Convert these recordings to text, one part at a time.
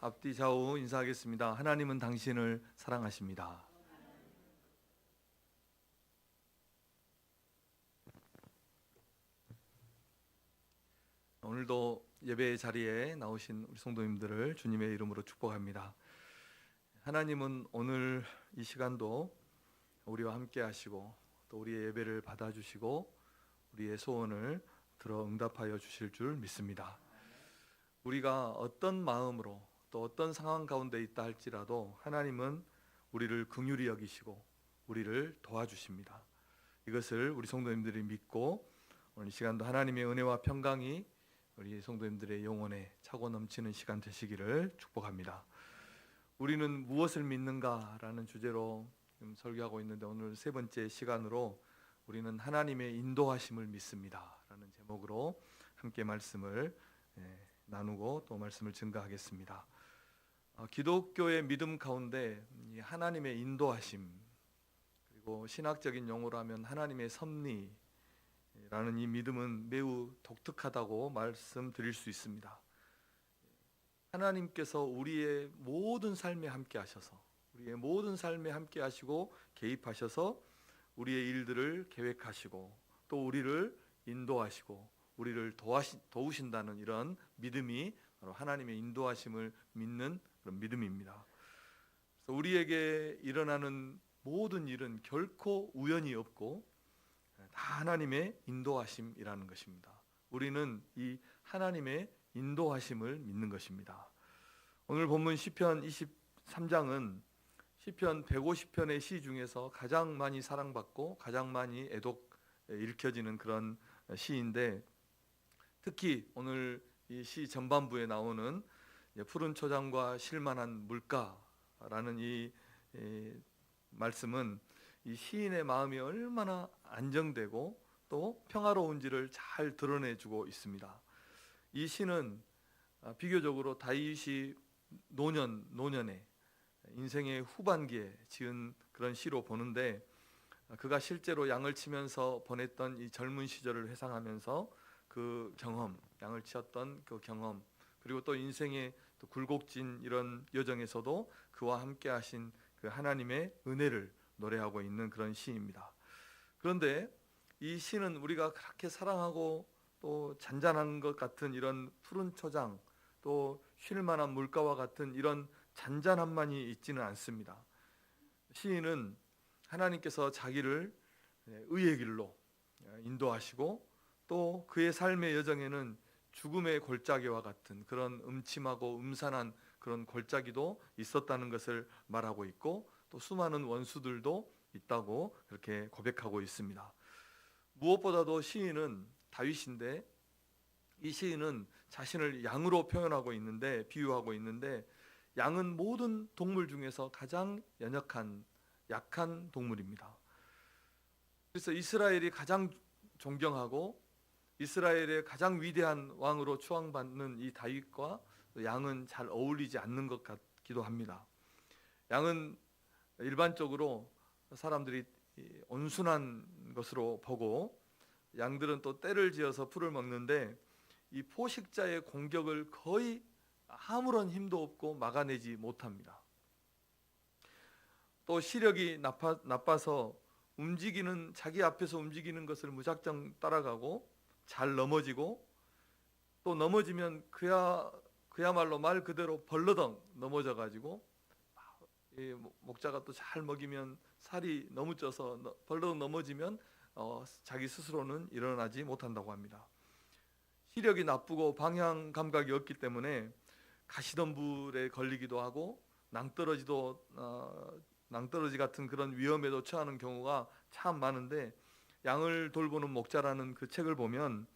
앞뒤 좌우 인사하겠습니다. 하나님은 당신을 사랑하십니다. 오늘도 예배 자리에 나오신 우리 성도님들을 주님의 이름으로 축복합니다. 하나님은 오늘 이 시간도 우리와 함께 하시고 또 우리의 예배를 받아주시고 우리의 소원을 들어 응답하여 주실 줄 믿습니다. 우리가 어떤 마음으로 또 어떤 상황 가운데 있다 할지라도 하나님은 우리를 긍휼히 여기시고 우리를 도와주십니다. 이것을 우리 성도님들이 믿고 오늘 이 시간도 하나님의 은혜와 평강이 우리 성도님들의 영혼에 차고 넘치는 시간 되시기를 축복합니다. 우리는 무엇을 믿는가라는 주제로 설교하고 있는데 오늘 세 번째 시간으로 우리는 하나님의 인도하심을 믿습니다 라는 제목으로 함께 말씀을 나누고 또 말씀을 증거하겠습니다. 기독교의 믿음 가운데 하나님의 인도하심, 그리고 신학적인 용어로 하면 하나님의 섭리라는 이 믿음은 매우 독특하다고 말씀드릴 수 있습니다. 하나님께서 우리의 모든 삶에 함께 하셔서 우리의 모든 삶에 함께 하시고 개입하셔서 우리의 일들을 계획하시고 또 우리를 인도하시고 우리를 도우신다는 이런 믿음이 바로 하나님의 인도하심을 믿는 그런 믿음입니다. 그래서 우리에게 일어나는 모든 일은 결코 우연이 없고 다 하나님의 인도하심이라는 것입니다. 우리는 이 하나님의 인도하심을 믿는 것입니다. 오늘 본문 시편 23장은 시편 150편의 시 중에서 가장 많이 사랑받고 가장 많이 읽혀지는 그런 시인데, 특히 오늘 이 시 전반부에 나오는 푸른 초장과 쉴만한 물가라는 이 말씀은 이 시인의 마음이 얼마나 안정되고 또 평화로운지를 잘 드러내주고 있습니다. 이 시는 비교적으로 다윗이 노년에 인생의 후반기에 지은 그런 시로 보는데, 그가 실제로 양을 치면서 보냈던 이 젊은 시절을 회상하면서 그 경험, 양을 치었던 그 경험, 그리고 또 인생의 또 굴곡진 이런 여정에서도 그와 함께 하신 그 하나님의 은혜를 노래하고 있는 그런 시입니다. 그런데 이 시는 우리가 그렇게 사랑하고 또 잔잔한 것 같은 이런 푸른 초장, 또 쉴만한 물가와 같은 이런 잔잔함만이 있지는 않습니다. 시인은 하나님께서 자기를 의의 길로 인도하시고 또 그의 삶의 여정에는 죽음의 골짜기와 같은 그런 음침하고 음산한 그런 골짜기도 있었다는 것을 말하고 있고, 또 수많은 원수들도 있다고 그렇게 고백하고 있습니다. 무엇보다도 시인은 다윗인데, 이 시인은 자신을 양으로 표현하고 있는데, 비유하고 있는데, 양은 모든 동물 중에서 가장 연약한 약한 동물입니다. 그래서 이스라엘이 가장 존경하고 이스라엘의 가장 위대한 왕으로 추앙받는 이 다윗과 양은 잘 어울리지 않는 것 같기도 합니다. 양은 일반적으로 사람들이 온순한 것으로 보고, 양들은 또 떼를 지어서 풀을 먹는데 이 포식자의 공격을 거의 아무런 힘도 없고 막아내지 못합니다. 또 시력이 나빠서 자기 앞에서 움직이는 것을 무작정 따라가고 잘 넘어지고, 또 넘어지면 그야말로 말 그대로 벌러덩 넘어져 가지고 목자가 또 잘 먹이면 살이 너무 쪄서 벌러덩 넘어지면 자기 스스로는 일어나지 못한다고 합니다. 시력이 나쁘고 방향 감각이 없기 때문에 가시덤불에 걸리기도 하고 낭떠러지 같은 그런 위험에도 처하는 경우가 참 많은데, 양을 돌보는 목자라는 그 책을 보면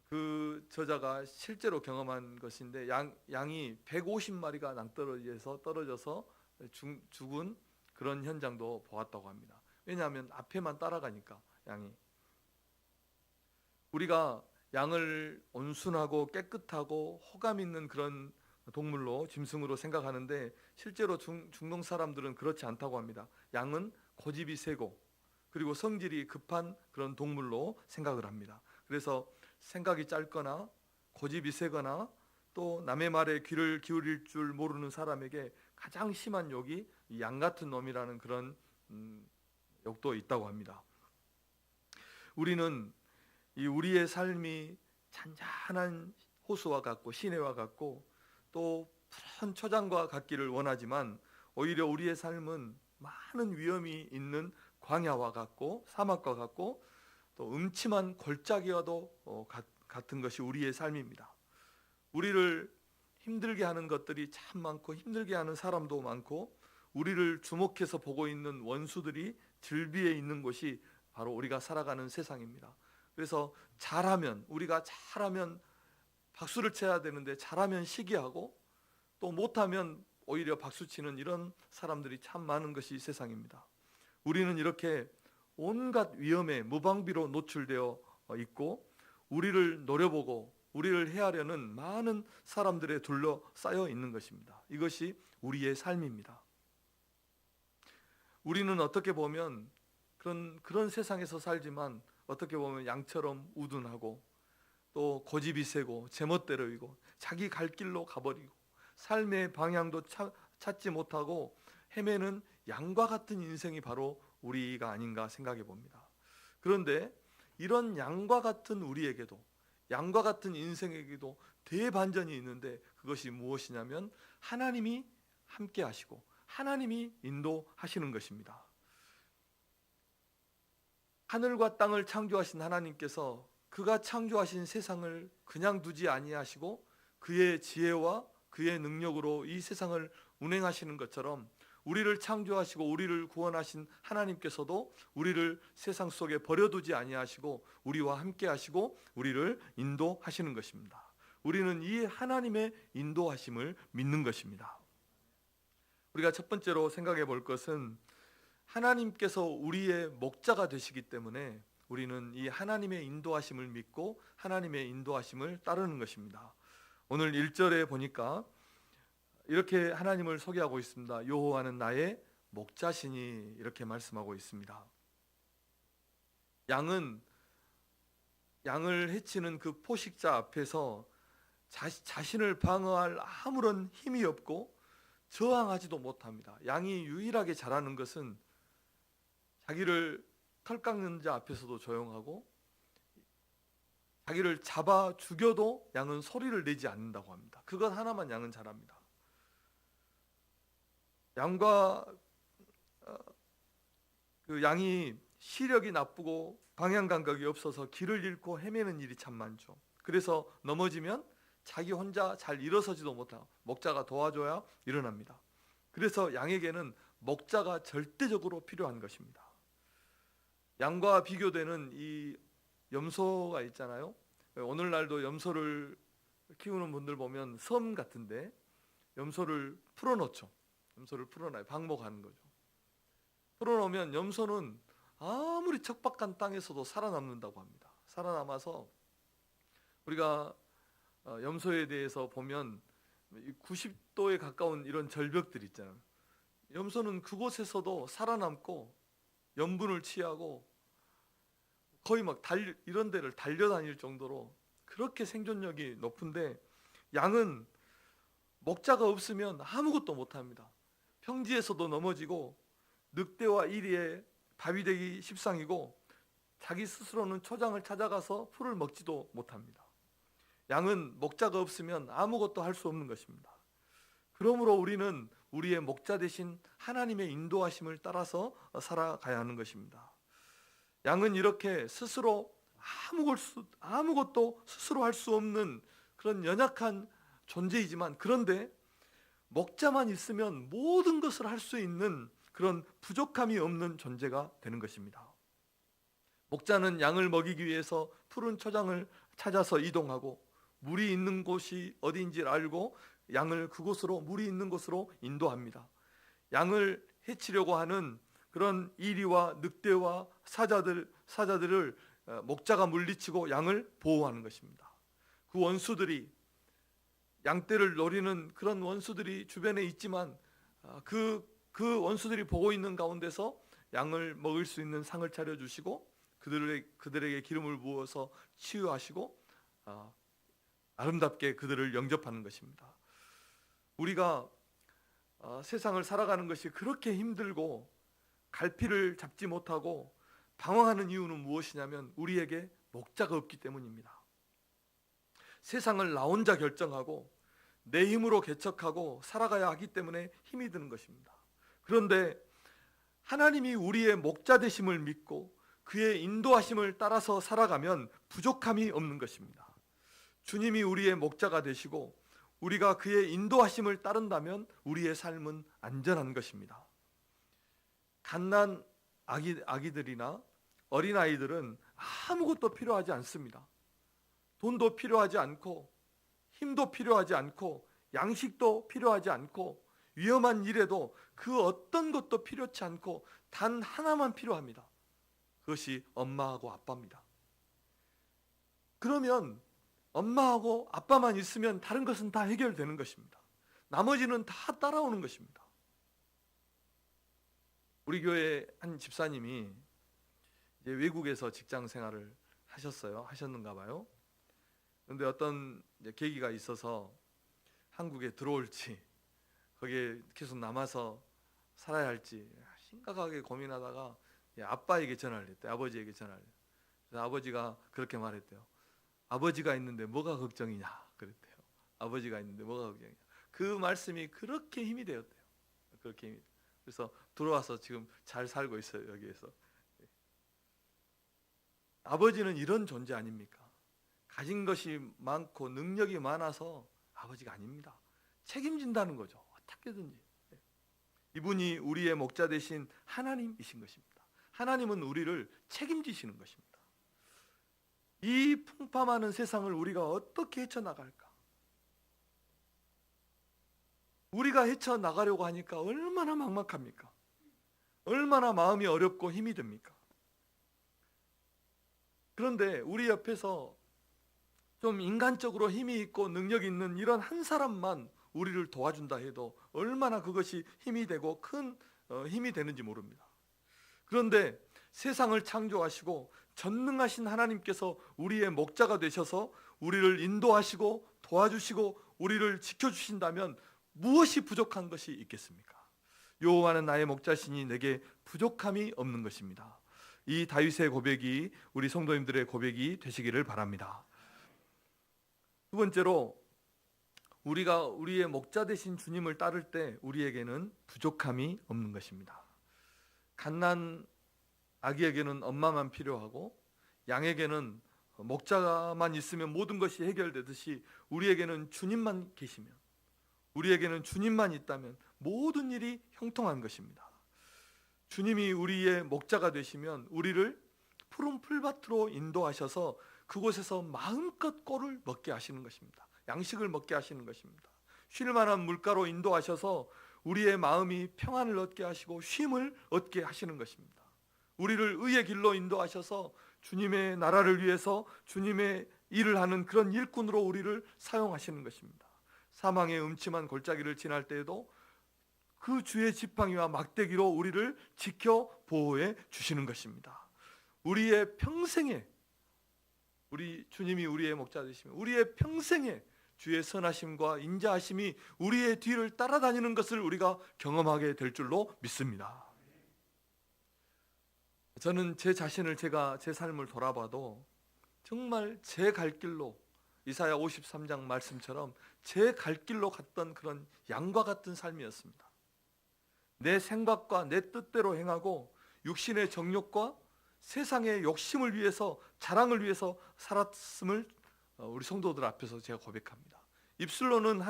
그 저자가 실제로 경험한 것인데, 양이 150마리가 낭떠러지에서 떨어져서 죽은 그런 현장도 보았다고 합니다. 왜냐하면 앞에만 따라가니까 양이. 우리가 양을 온순하고 깨끗하고 호감 있는 그런 동물로 짐승으로 생각하는데, 실제로 중동 사람들은 그렇지 않다고 합니다. 양은 고집이 세고 그리고 성질이 급한 그런 동물로 생각을 합니다. 그래서 생각이 짧거나 고집이 세거나 또 남의 말에 귀를 기울일 줄 모르는 사람에게 가장 심한 욕이 이 양 같은 놈이라는 그런 욕도 있다고 합니다. 우리는 이 우리의 삶이 잔잔한 호수와 같고 시내와 같고 또 푸른 초장과 같기를 원하지만 오히려 우리의 삶은 많은 위험이 있는 광야와 같고 사막과 같고 또 음침한 골짜기와도 같은 것이 우리의 삶입니다. 우리를 힘들게 하는 것들이 참 많고 힘들게 하는 사람도 많고 우리를 주목해서 보고 있는 원수들이 즐비해 있는 곳이 바로 우리가 살아가는 세상입니다. 그래서 우리가 잘하면 박수를 쳐야 되는데 잘하면 시기하고 또 못하면 오히려 박수치는 이런 사람들이 참 많은 것이 세상입니다. 우리는 이렇게 온갖 위험에 무방비로 노출되어 있고 우리를 노려보고 우리를 해하려는 많은 사람들에 둘러싸여 있는 것입니다. 이것이 우리의 삶입니다. 우리는 어떻게 보면 그런 세상에서 살지만 어떻게 보면 양처럼 우둔하고 또 고집이 세고 제멋대로이고 자기 갈 길로 가버리고 삶의 방향도 찾지 못하고 헤매는 양과 같은 인생이 바로 우리가 아닌가 생각해 봅니다. 그런데 이런 양과 같은 우리에게도 양과 같은 인생에게도 대반전이 있는데 그것이 무엇이냐면 하나님이 함께 하시고 하나님이 인도하시는 것입니다. 하늘과 땅을 창조하신 하나님께서 그가 창조하신 세상을 그냥 두지 아니하시고 그의 지혜와 그의 능력으로 이 세상을 운행하시는 것처럼 우리를 창조하시고 우리를 구원하신 하나님께서도 우리를 세상 속에 버려두지 아니하시고 우리와 함께 하시고 우리를 인도하시는 것입니다. 우리는 이 하나님의 인도하심을 믿는 것입니다. 우리가 첫 번째로 생각해 볼 것은 하나님께서 우리의 목자가 되시기 때문에 우리는 이 하나님의 인도하심을 믿고 하나님의 인도하심을 따르는 것입니다. 오늘 1절에 보니까 이렇게 하나님을 소개하고 있습니다. 여호와는 나의 목자시니 이렇게 말씀하고 있습니다. 양을 해치는 그 포식자 앞에서 자신을 방어할 아무런 힘이 없고 저항하지도 못합니다. 양이 유일하게 잘하는 것은 자기를 털 깎는 자 앞에서도 조용하고 자기를 잡아 죽여도 양은 소리를 내지 않는다고 합니다. 그것 하나만 양은 잘합니다. 양과 그 양이 시력이 나쁘고 방향 감각이 없어서 길을 잃고 헤매는 일이 참 많죠. 그래서 넘어지면 자기 혼자 잘 일어서지도 못하고 목자가 도와줘야 일어납니다. 그래서 양에게는 목자가 절대적으로 필요한 것입니다. 양과 비교되는 이 염소가 있잖아요. 오늘날도 염소를 키우는 분들 보면 섬 같은데 염소를 풀어놓죠. 염소를 풀어놔요. 방목하는 거죠. 풀어놓으면 염소는 아무리 척박한 땅에서도 살아남는다고 합니다. 살아남아서 우리가 염소에 대해서 보면 90도에 가까운 이런 절벽들 있잖아요. 염소는 그곳에서도 살아남고 염분을 취하고 거의 막 이런 데를 달려다닐 정도로 그렇게 생존력이 높은데 양은 목자가 없으면 아무것도 못합니다. 평지에서도 넘어지고 늑대와 이리에 밥이 되기 십상이고 자기 스스로는 초장을 찾아가서 풀을 먹지도 못합니다. 양은 목자가 없으면 아무것도 할 수 없는 것입니다. 그러므로 우리는 우리의 목자 되신 하나님의 인도하심을 따라서 살아가야 하는 것입니다. 양은 이렇게 스스로 아무것도 스스로 할 수 없는 그런 연약한 존재이지만 그런데 목자만 있으면 모든 것을 할 수 있는 그런 부족함이 없는 존재가 되는 것입니다. 목자는 양을 먹이기 위해서 푸른 초장을 찾아서 이동하고 물이 있는 곳이 어디인지 알고 양을 그곳으로 물이 있는 곳으로 인도합니다. 양을 해치려고 하는 그런 이리와 늑대와 사자들을 목자가 물리치고 양을 보호하는 것입니다. 그 원수들이 양떼를 노리는 그런 원수들이 주변에 있지만 그 원수들이 보고 있는 가운데서 양을 먹을 수 있는 상을 차려주시고 그들에게 기름을 부어서 치유하시고 아름답게 그들을 영접하는 것입니다. 우리가 세상을 살아가는 것이 그렇게 힘들고 갈피를 잡지 못하고 방황하는 이유는 무엇이냐면 우리에게 목자가 없기 때문입니다. 세상을 나 혼자 결정하고 내 힘으로 개척하고 살아가야 하기 때문에 힘이 드는 것입니다. 그런데 하나님이 우리의 목자 되심을 믿고 그의 인도하심을 따라서 살아가면 부족함이 없는 것입니다. 주님이 우리의 목자가 되시고 우리가 그의 인도하심을 따른다면 우리의 삶은 안전한 것입니다. 갓난 아기들이나 어린아이들은 아무것도 필요하지 않습니다. 돈도 필요하지 않고 힘도 필요하지 않고 양식도 필요하지 않고 위험한 일에도 그 어떤 것도 필요치 않고 단 하나만 필요합니다. 그것이 엄마하고 아빠입니다. 그러면 엄마하고 아빠만 있으면 다른 것은 다 해결되는 것입니다. 나머지는 다 따라오는 것입니다. 우리 교회 한 집사님이 이제 외국에서 직장 생활을 하셨는가 봐요. 그런데 어떤 계기가 있어서 한국에 들어올지 거기에 계속 남아서 살아야 할지 심각하게 고민하다가 아빠에게 전화를 했대요. 아버지에게 전화를 했대요. 그래서 아버지가 그렇게 말했대요. 아버지가 있는데 뭐가 걱정이냐 그랬대요. 아버지가 있는데 뭐가 걱정이냐. 그 말씀이 그렇게 힘이 되었대요. 그렇게 힘이. 그래서 들어와서 지금 잘 살고 있어요. 여기에서. 아버지는 이런 존재 아닙니까? 가진 것이 많고 능력이 많아서 아버지가 아닙니다. 책임진다는 거죠. 어떻게든지. 이분이 우리의 목자 되신 하나님이신 것입니다. 하나님은 우리를 책임지시는 것입니다. 이 풍파많은 세상을 우리가 어떻게 헤쳐나갈까? 우리가 헤쳐나가려고 하니까 얼마나 막막합니까? 얼마나 마음이 어렵고 힘이 듭니까? 그런데 우리 옆에서 좀 인간적으로 힘이 있고 능력이 있는 이런 한 사람만 우리를 도와준다 해도 얼마나 그것이 힘이 되고 큰 힘이 되는지 모릅니다. 그런데 세상을 창조하시고 전능하신 하나님께서 우리의 목자가 되셔서 우리를 인도하시고 도와주시고 우리를 지켜주신다면 무엇이 부족한 것이 있겠습니까? 여호와는 나의 목자시니 내게 부족함이 없는 것입니다. 이 다윗의 고백이 우리 성도님들의 고백이 되시기를 바랍니다. 두 번째로 우리가 우리의 목자 되신 주님을 따를 때 우리에게는 부족함이 없는 것입니다. 갓난 아기에게는 엄마만 필요하고 양에게는 목자만 있으면 모든 것이 해결되듯이 우리에게는 주님만 계시면, 우리에게는 주님만 있다면 모든 일이 형통한 것입니다. 주님이 우리의 목자가 되시면 우리를 푸른 풀밭으로 인도하셔서 그곳에서 마음껏 꼴을 먹게 하시는 것입니다. 양식을 먹게 하시는 것입니다. 쉴 만한 물가로 인도하셔서 우리의 마음이 평안을 얻게 하시고 쉼을 얻게 하시는 것입니다. 우리를 의의 길로 인도하셔서 주님의 나라를 위해서 주님의 일을 하는 그런 일꾼으로 우리를 사용하시는 것입니다. 사망의 음침한 골짜기를 지날 때에도 그 주의 지팡이와 막대기로 우리를 지켜 보호해 주시는 것입니다. 우리의 평생에 우리 주님이 우리의 목자 되시면 우리의 평생에 주의 선하심과 인자하심이 우리의 뒤를 따라다니는 것을 우리가 경험하게 될 줄로 믿습니다. 저는 제 자신을 제 삶을 돌아봐도 정말 제 갈 길로 이사야 53장 말씀처럼 제 갈 길로 갔던 그런 양과 같은 삶이었습니다. 내 생각과 내 뜻대로 행하고 육신의 정욕과 세상의 욕심을 위해서 자랑을 위해서 살았음을 우리 성도들 앞에서 제가 고백합니다. 입술로는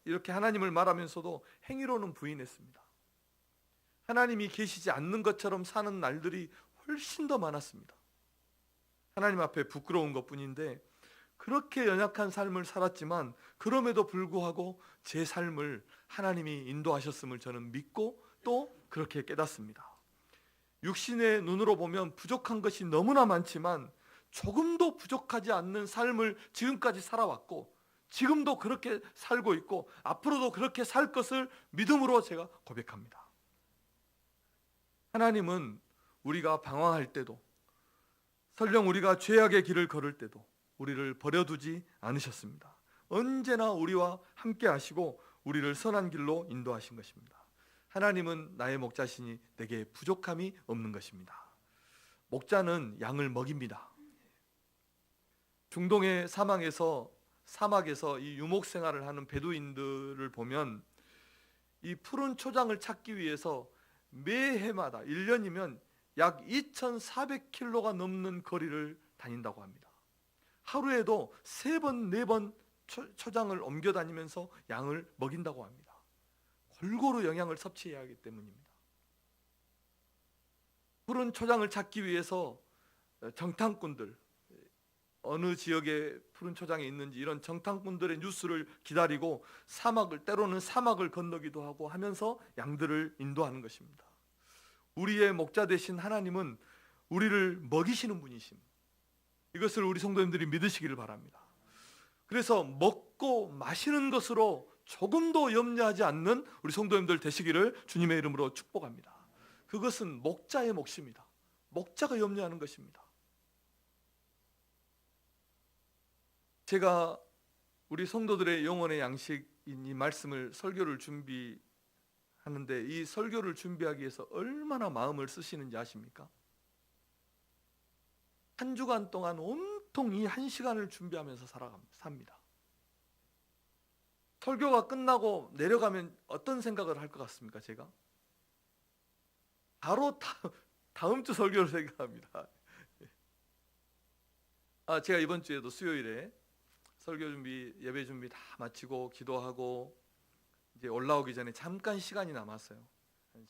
이렇게 하나님을 말하면서도 행위로는 부인했습니다. 하나님이 계시지 않는 것처럼 사는 날들이 훨씬 더 많았습니다. 하나님 앞에 부끄러운 것뿐인데 그렇게 연약한 삶을 살았지만 그럼에도 불구하고 제 삶을 하나님이 인도하셨음을 저는 믿고 또 그렇게 깨닫습니다. 육신의 눈으로 보면 부족한 것이 너무나 많지만 조금도 부족하지 않는 삶을 지금까지 살아왔고 지금도 그렇게 살고 있고 앞으로도 그렇게 살 것을 믿음으로 제가 고백합니다. 하나님은 우리가 방황할 때도 설령 우리가 죄악의 길을 걸을 때도 우리를 버려두지 않으셨습니다. 언제나 우리와 함께 하시고 우리를 선한 길로 인도하신 것입니다. 하나님은 나의 목자시니 내게 부족함이 없는 것입니다. 목자는 양을 먹입니다. 중동의 사막에서 이 유목 생활을 하는 베두인들을 보면 이 푸른 초장을 찾기 위해서 매해마다 1년이면 약 2,400km가 넘는 거리를 다닌다고 합니다. 하루에도 3번, 4번 초장을 옮겨 다니면서 양을 먹인다고 합니다. 골고루 영양을 섭취해야 하기 때문입니다. 푸른 초장을 찾기 위해서 정탐꾼들, 어느 지역에 푸른 초장이 있는지 이런 정탐꾼들의 뉴스를 기다리고 때로는 사막을 건너기도 하고 하면서 양들을 인도하는 것입니다. 우리의 목자 되신 하나님은 우리를 먹이시는 분이심, 이것을 우리 성도님들이 믿으시기를 바랍니다. 그래서 먹고 마시는 것으로 조금도 염려하지 않는 우리 성도님들 되시기를 주님의 이름으로 축복합니다. 그것은 목자의 몫입니다. 목자가 염려하는 것입니다. 제가 우리 성도들의 영혼의 양식인 이 말씀을 설교를 준비하는데, 이 설교를 준비하기 위해서 얼마나 마음을 쓰시는지 아십니까? 한 주간 동안 온통 이 1시간을 준비하면서 삽니다. 설교가 끝나고 내려가면 어떤 생각을 할 것 같습니까? 제가 바로 다음 주 설교를 생각합니다. 제가 이번 주에도 수요일에 설교 준비, 예배 준비 다 마치고 기도하고 이제 올라오기 전에 잠깐 시간이 남았어요.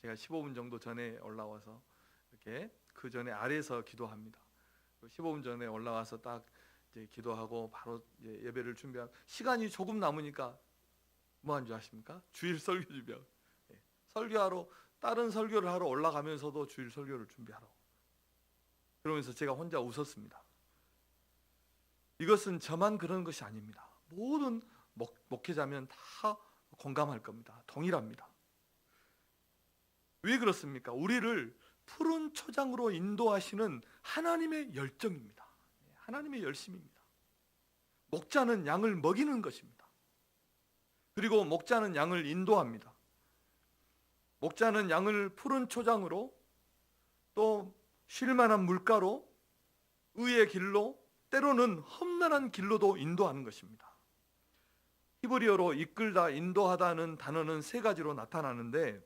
제가 15분 정도 전에 올라와서 이렇게 그 전에 아래에서 기도합니다. 15분 전에 올라와서 딱 이제 기도하고 바로 이제 예배를 준비하고, 시간이 조금 남으니까 뭐 한 줄 아십니까? 주일 설교 준비하고, 설교하러, 다른 설교를 하러 올라가면서도 주일 설교를 준비하러, 그러면서 제가 혼자 웃었습니다. 이것은 저만 그런 것이 아닙니다. 모든 목회자면 다 공감할 겁니다. 동일합니다. 왜 그렇습니까? 우리를 푸른 초장으로 인도하시는 하나님의 열정입니다. 하나님의 열심입니다. 목자는 양을 먹이는 것입니다. 그리고 목자는 양을 인도합니다. 목자는 양을 푸른 초장으로, 또 쉴만한 물가로, 의의 길로, 때로는 험난한 길로도 인도하는 것입니다. 히브리어로 이끌다, 인도하다는 단어는 3가지로 나타나는데,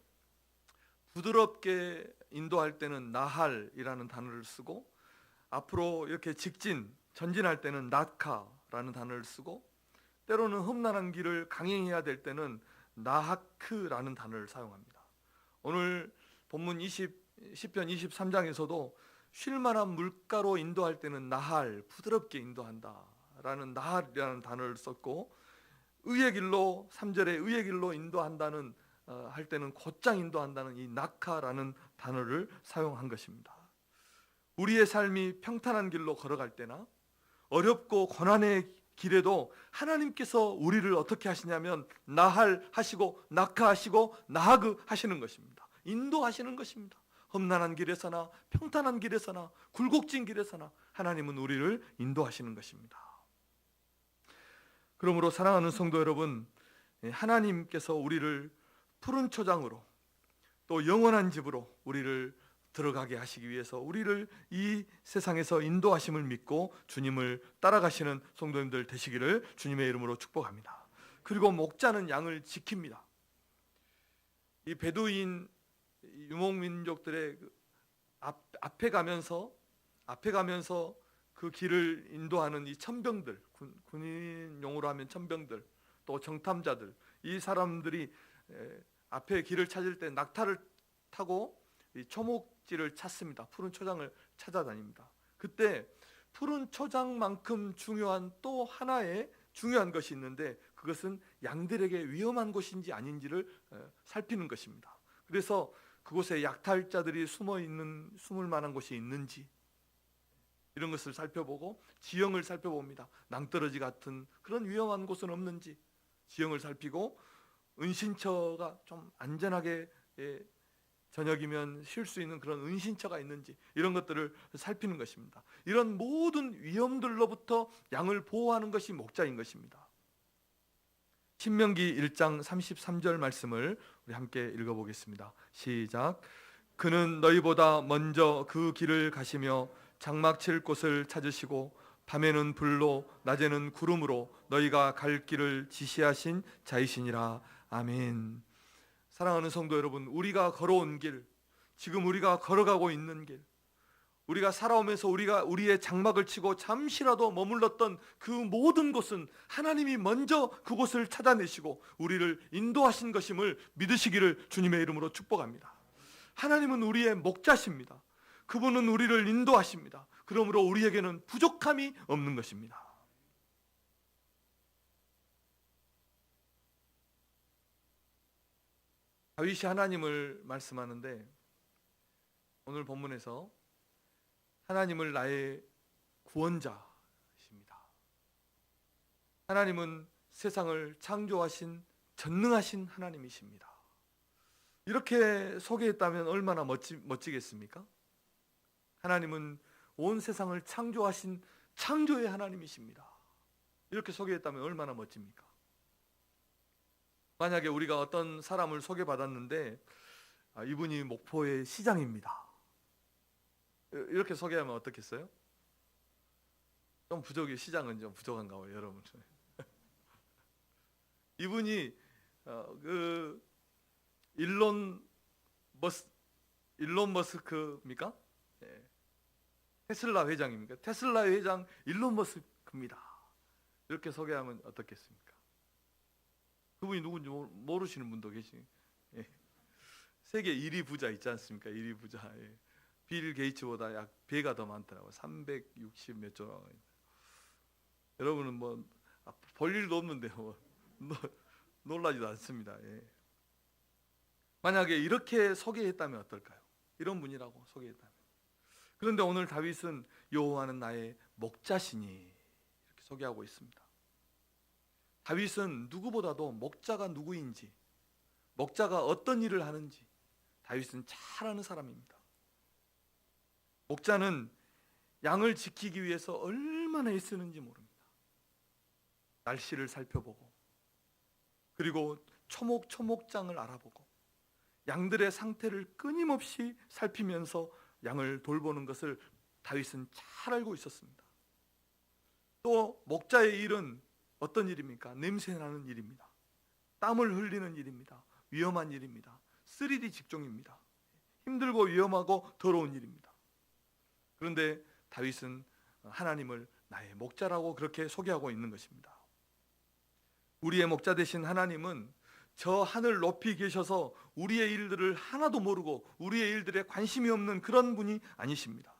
부드럽게 인도할 때는 나할이라는 단어를 쓰고, 앞으로 이렇게 전진할 때는 나카라는 단어를 쓰고, 때로는 험난한 길을 강행해야 될 때는 나하크라는 단어를 사용합니다. 오늘 본문 시편 23장에서도 쉴만한 물가로 인도할 때는 나할, 부드럽게 인도한다라는 나할이라는 단어를 썼고, 의의 길로, 3절에 의의 길로 인도한다는 할 때는 곧장 인도한다는 이 나카라는 단어를 사용한 것입니다. 우리의 삶이 평탄한 길로 걸어갈 때나 어렵고 고난의 길에도 하나님께서 우리를 어떻게 하시냐면 나할 하시고 나카 하시고 나하그 하시는 것입니다. 인도하시는 것입니다. 험난한 길에서나 평탄한 길에서나 굴곡진 길에서나 하나님은 우리를 인도하시는 것입니다. 그러므로 사랑하는 성도 여러분, 하나님께서 우리를 푸른 초장으로, 또 영원한 집으로 우리를 들어가게 하시기 위해서 우리를 이 세상에서 인도하심을 믿고 주님을 따라가시는 성도님들 되시기를 주님의 이름으로 축복합니다. 그리고 목자는 양을 지킵니다. 이 베두인 유목민족들의 앞에 가면서 그 길을 인도하는 이 천병들, 군인 용어로 하면 천병들, 또 정탐자들, 이 사람들이 앞에 길을 찾을 때 낙타를 타고 이 초목지를 찾습니다. 푸른 초장을 찾아다닙니다. 그때 푸른 초장만큼 중요한 또 하나의 중요한 것이 있는데, 그것은 양들에게 위험한 곳인지 아닌지를 살피는 것입니다. 그래서 그곳에 약탈자들이 숨을 만한 곳이 있는지, 이런 것을 살펴보고 지형을 살펴봅니다. 낭떠러지 같은 그런 위험한 곳은 없는지 지형을 살피고, 은신처가 좀 안전하게 저녁이면 쉴 수 있는 그런 은신처가 있는지 이런 것들을 살피는 것입니다. 이런 모든 위험들로부터 양을 보호하는 것이 목자인 것입니다. 신명기 1장 33절 말씀을 우리 함께 읽어보겠습니다. 시작. 그는 너희보다 먼저 그 길을 가시며 장막 칠 곳을 찾으시고 밤에는 불로 낮에는 구름으로 너희가 갈 길을 지시하신 자이시니라. 아멘. 사랑하는 성도 여러분, 우리가 걸어온 길, 지금 우리가 걸어가고 있는 길, 우리가 살아오면서 우리가 우리의 장막을 치고 잠시라도 머물렀던 그 모든 곳은 하나님이 먼저 그곳을 찾아내시고 우리를 인도하신 것임을 믿으시기를 주님의 이름으로 축복합니다. 하나님은 우리의 목자십니다. 그분은 우리를 인도하십니다. 그러므로 우리에게는 부족함이 없는 것입니다. 다윗이 하나님을 말씀하는데 오늘 본문에서 하나님을 나의 구원자십니다. 하나님은 세상을 창조하신 전능하신 하나님이십니다. 이렇게 소개했다면 얼마나 멋지겠습니까? 하나님은 온 세상을 창조하신 창조의 하나님이십니다. 이렇게 소개했다면 얼마나 멋집니까? 만약에 우리가 어떤 사람을 소개받았는데 이분이 목포의 시장입니다. 이렇게 소개하면 어떻겠어요? 좀 부족해. 시장은 좀 부족한가 봐요, 여러분. 이분이 그 일론 머스크입니까? 네. 테슬라 회장입니까? 테슬라 회장 일론 머스크입니다. 이렇게 소개하면 어떻겠습니까? 그분이 누군지 모르시는 분도 계시. 예. 세계 1위 부자 있지 않습니까? 1위 부자. 예. 빌 게이츠보다 약 배가 더 많더라고요. 360 몇 조. 여러분은 뭐 볼 일도 없는데 뭐 놀라지도 않습니다. 예. 만약에 이렇게 소개했다면 어떨까요? 이런 분이라고 소개했다면. 그런데 오늘 다윗은 여호와는 나의 목자시니 이렇게 소개하고 있습니다. 다윗은 누구보다도 목자가 누구인지, 목자가 어떤 일을 하는지 다윗은 잘 아는 사람입니다. 목자는 양을 지키기 위해서 얼마나 애쓰는지 모릅니다. 날씨를 살펴보고 그리고 초목장을 알아보고 양들의 상태를 끊임없이 살피면서 양을 돌보는 것을 다윗은 잘 알고 있었습니다. 또 목자의 일은 어떤 일입니까? 냄새나는 일입니다. 땀을 흘리는 일입니다. 위험한 일입니다. 3D 직종입니다. 힘들고 위험하고 더러운 일입니다. 그런데 다윗은 하나님을 나의 목자라고 그렇게 소개하고 있는 것입니다. 우리의 목자 되신 하나님은 저 하늘 높이 계셔서 우리의 일들을 하나도 모르고 우리의 일들에 관심이 없는 그런 분이 아니십니다.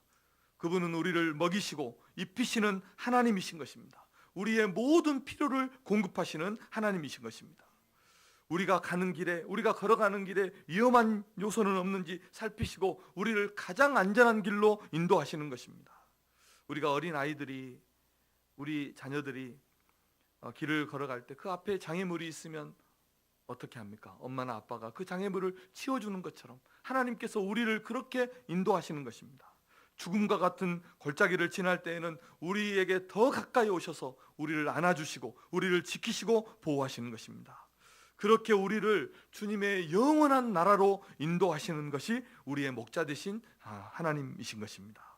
그분은 우리를 먹이시고 입히시는 하나님이신 것입니다. 우리의 모든 필요를 공급하시는 하나님이신 것입니다. 우리가 가는 길에, 우리가 걸어가는 길에 위험한 요소는 없는지 살피시고 우리를 가장 안전한 길로 인도하시는 것입니다. 우리가 어린 아이들이, 우리 자녀들이 길을 걸어갈 때 그 앞에 장애물이 있으면 어떻게 합니까? 엄마나 아빠가 그 장애물을 치워주는 것처럼 하나님께서 우리를 그렇게 인도하시는 것입니다. 죽음과 같은 골짜기를 지날 때에는 우리에게 더 가까이 오셔서 우리를 안아주시고 우리를 지키시고 보호하시는 것입니다. 그렇게 우리를 주님의 영원한 나라로 인도하시는 것이 우리의 목자 되신 하나님이신 것입니다.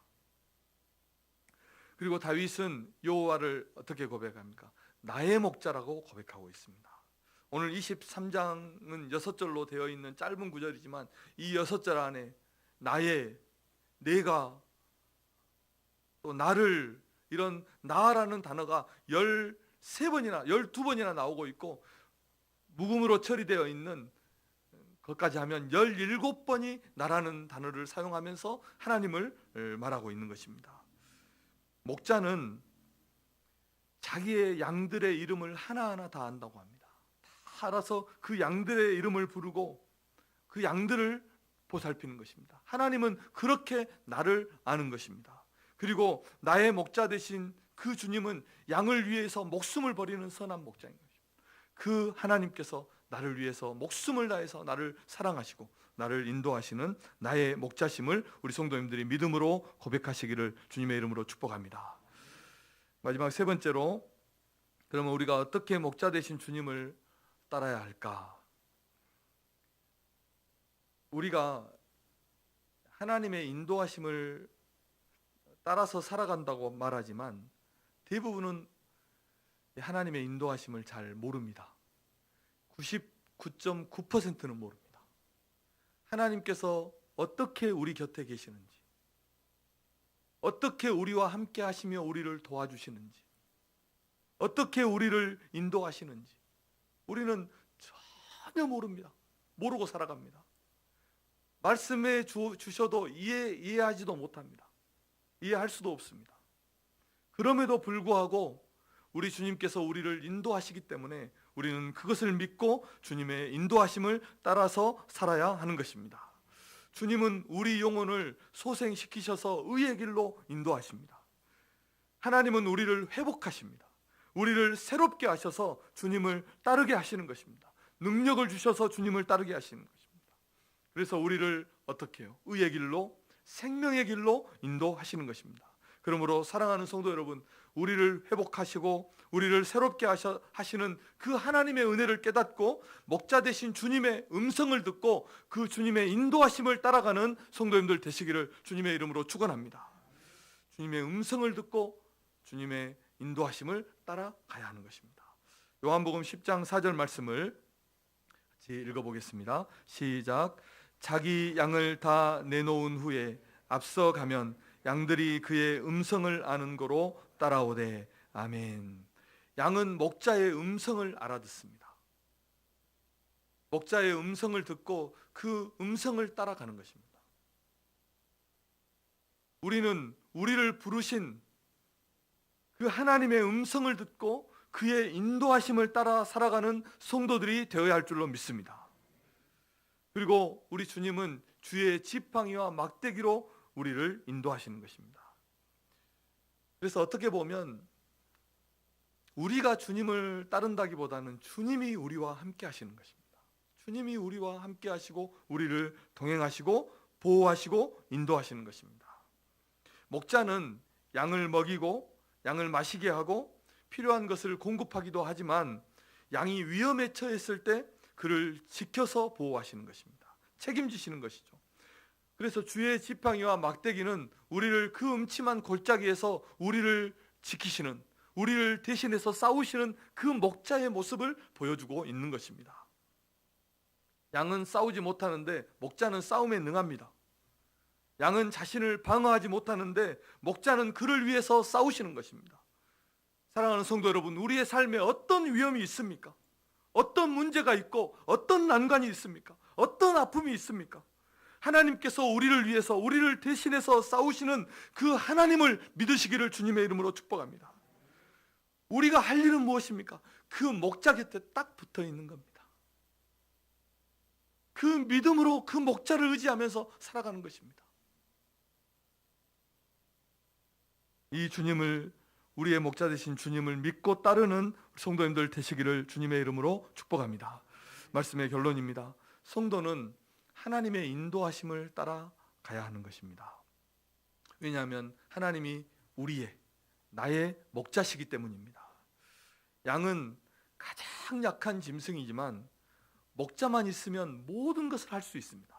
그리고 다윗은 여호와를 어떻게 고백합니까? 나의 목자라고 고백하고 있습니다. 오늘 23장은 6절로 되어 있는 짧은 구절이지만 이 6절 안에 나의, 내가, 또 나를, 이런 나라는 단어가 13번이나 12번이나 나오고 있고 묵음으로 처리되어 있는 것까지 하면 17번이 나라는 단어를 사용하면서 하나님을 말하고 있는 것입니다. 목자는 자기의 양들의 이름을 하나하나 다 안다고 합니다. 다 알아서 그 양들의 이름을 부르고 그 양들을 보살피는 것입니다. 하나님은 그렇게 나를 아는 것입니다. 그리고 나의 목자 되신 그 주님은 양을 위해서 목숨을 버리는 선한 목자인 것입니다. 그 하나님께서 나를 위해서 목숨을 다해서 나를 사랑하시고 나를 인도하시는 나의 목자심을 우리 성도님들이 믿음으로 고백하시기를 주님의 이름으로 축복합니다. 마지막 세 번째로, 그러면 우리가 어떻게 목자 되신 주님을 따라야 할까? 우리가 하나님의 인도하심을 따라서 살아간다고 말하지만 대부분은 하나님의 인도하심을 잘 모릅니다. 99.9%는 모릅니다. 하나님께서 어떻게 우리 곁에 계시는지, 어떻게 우리와 함께 하시며 우리를 도와주시는지, 어떻게 우리를 인도하시는지 우리는 전혀 모릅니다. 모르고 살아갑니다. 말씀해 주셔도 이해하지도 못합니다. 이해할 수도 없습니다. 그럼에도 불구하고 우리 주님께서 우리를 인도하시기 때문에 우리는 그것을 믿고 주님의 인도하심을 따라서 살아야 하는 것입니다. 주님은 우리 영혼을 소생시키셔서 의의 길로 인도하십니다. 하나님은 우리를 회복하십니다. 우리를 새롭게 하셔서 주님을 따르게 하시는 것입니다. 능력을 주셔서 주님을 따르게 하시는 것입니다. 그래서 우리를 어떻게 해요? 의의 길로, 생명의 길로 인도하시는 것입니다. 그러므로 사랑하는 성도 여러분, 우리를 회복하시고 우리를 새롭게 하시는 그 하나님의 은혜를 깨닫고 목자 되신 주님의 음성을 듣고 그 주님의 인도하심을 따라가는 성도님들 되시기를 주님의 이름으로 축원합니다. 주님의 음성을 듣고 주님의 인도하심을 따라가야 하는 것입니다. 요한복음 10장 4절 말씀을 같이 읽어보겠습니다. 시작. 자기 양을 다 내놓은 후에 앞서가면 양들이 그의 음성을 아는 거로 따라오되. 아멘. 양은 목자의 음성을 알아듣습니다. 목자의 음성을 듣고 그 음성을 따라가는 것입니다. 우리는 우리를 부르신 그 하나님의 음성을 듣고 그의 인도하심을 따라 살아가는 성도들이 되어야 할 줄로 믿습니다. 그리고 우리 주님은 주의 지팡이와 막대기로 우리를 인도하시는 것입니다. 그래서 어떻게 보면 우리가 주님을 따른다기보다는 주님이 우리와 함께 하시는 것입니다. 주님이 우리와 함께 하시고 우리를 동행하시고 보호하시고 인도하시는 것입니다. 목자는 양을 먹이고 양을 마시게 하고 필요한 것을 공급하기도 하지만 양이 위험에 처했을 때 그를 지켜서 보호하시는 것입니다. 책임지시는 것이죠. 그래서 주의 지팡이와 막대기는 우리를 그 음침한 골짜기에서 우리를 지키시는, 우리를 대신해서 싸우시는 그 목자의 모습을 보여주고 있는 것입니다. 양은 싸우지 못하는데 목자는 싸움에 능합니다. 양은 자신을 방어하지 못하는데 목자는 그를 위해서 싸우시는 것입니다. 사랑하는 성도 여러분, 우리의 삶에 어떤 위험이 있습니까? 어떤 문제가 있고 어떤 난관이 있습니까? 어떤 아픔이 있습니까? 하나님께서 우리를 위해서 우리를 대신해서 싸우시는 그 하나님을 믿으시기를 주님의 이름으로 축복합니다. 우리가 할 일은 무엇입니까? 그 목자 곁에 딱 붙어 있는 겁니다. 그 믿음으로 그 목자를 의지하면서 살아가는 것입니다. 이 주님을, 우리의 목자 되신 주님을 믿고 따르는 성도님들 되시기를 주님의 이름으로 축복합니다. 말씀의 결론입니다. 성도는 하나님의 인도하심을 따라가야 하는 것입니다. 왜냐하면 하나님이 우리의, 나의 목자시기 때문입니다. 양은 가장 약한 짐승이지만 목자만 있으면 모든 것을 할 수 있습니다.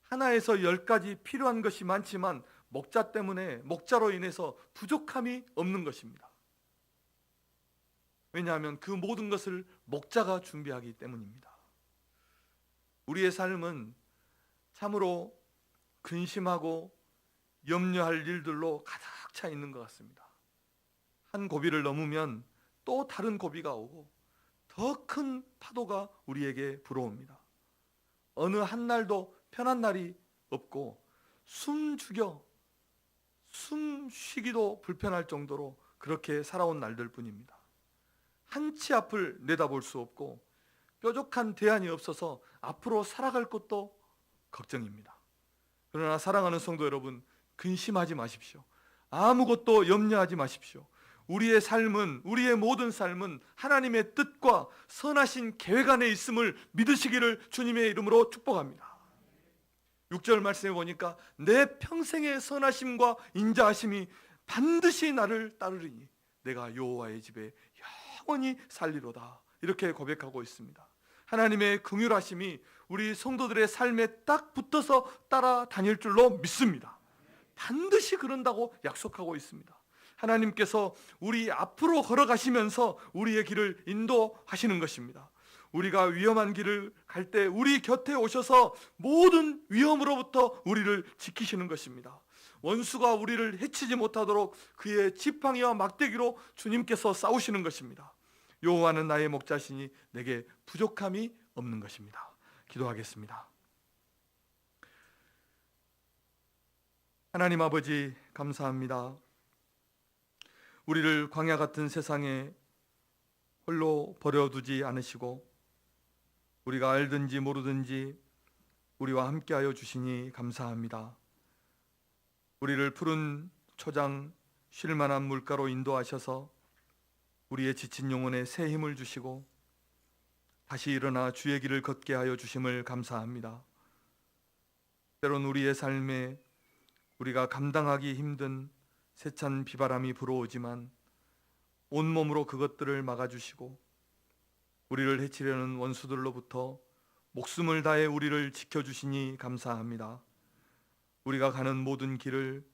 하나에서 10가지 필요한 것이 많지만 목자 때문에, 목자로 인해서 부족함이 없는 것입니다. 왜냐하면 그 모든 것을 목자가 준비하기 때문입니다. 우리의 삶은 참으로 근심하고 염려할 일들로 가득 차 있는 것 같습니다. 한 고비를 넘으면 또 다른 고비가 오고 더 큰 파도가 우리에게 불어옵니다. 어느 한 날도 편한 날이 없고 숨 쉬기도 불편할 정도로 그렇게 살아온 날들 뿐입니다. 한치 앞을 내다볼 수 없고 뾰족한 대안이 없어서 앞으로 살아갈 것도 걱정입니다. 그러나 사랑하는 성도 여러분, 근심하지 마십시오. 아무것도 염려하지 마십시오. 우리의 삶은, 우리의 모든 삶은 하나님의 뜻과 선하신 계획 안에 있음을 믿으시기를 주님의 이름으로 축복합니다. 6절 말씀에 보니까 내 평생의 선하심과 인자하심이 반드시 나를 따르리니 내가 여호와의 집에 영원히 살리로다, 이렇게 고백하고 있습니다. 하나님의 긍휼하심이 우리 성도들의 삶에 딱 붙어서 따라다닐 줄로 믿습니다. 반드시 그런다고 약속하고 있습니다. 하나님께서 우리 앞으로 걸어가시면서 우리의 길을 인도하시는 것입니다. 우리가 위험한 길을 갈 때 우리 곁에 오셔서 모든 위험으로부터 우리를 지키시는 것입니다. 원수가 우리를 해치지 못하도록 그의 지팡이와 막대기로 주님께서 싸우시는 것입니다. 여호와는 나의 목자시니 내게 부족함이 없는 것입니다. 기도하겠습니다. 하나님 아버지, 감사합니다. 우리를 광야 같은 세상에 홀로 버려두지 않으시고 우리가 알든지 모르든지 우리와 함께하여 주시니 감사합니다. 우리를 푸른 초장 쉴만한 물가로 인도하셔서 우리의 지친 영혼에 새 힘을 주시고 다시 일어나 주의 길을 걷게 하여 주심을 감사합니다. 때론 우리의 삶에 우리가 감당하기 힘든 세찬 비바람이 불어오지만 온몸으로 그것들을 막아주시고 우리를 해치려는 원수들로부터 목숨을 다해 우리를 지켜주시니 감사합니다. 우리가 가는 모든 길을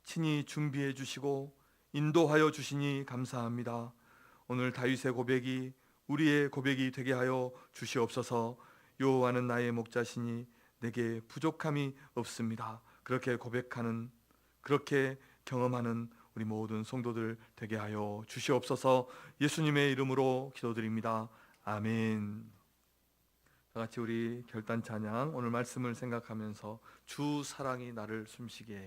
친히 준비해 주시고 인도하여 주시니 감사합니다. 오늘 다윗의 고백이 우리의 고백이 되게 하여 주시옵소서. 여호와는 나의 목자시니 내게 부족함이 없습니다. 그렇게 고백하는, 그렇게 경험하는 우리 모든 성도들 되게 하여 주시옵소서. 예수님의 이름으로 기도드립니다. 아멘. 다 같이 우리 결단 찬양, 오늘 말씀을 생각하면서 주 사랑이 나를 숨쉬게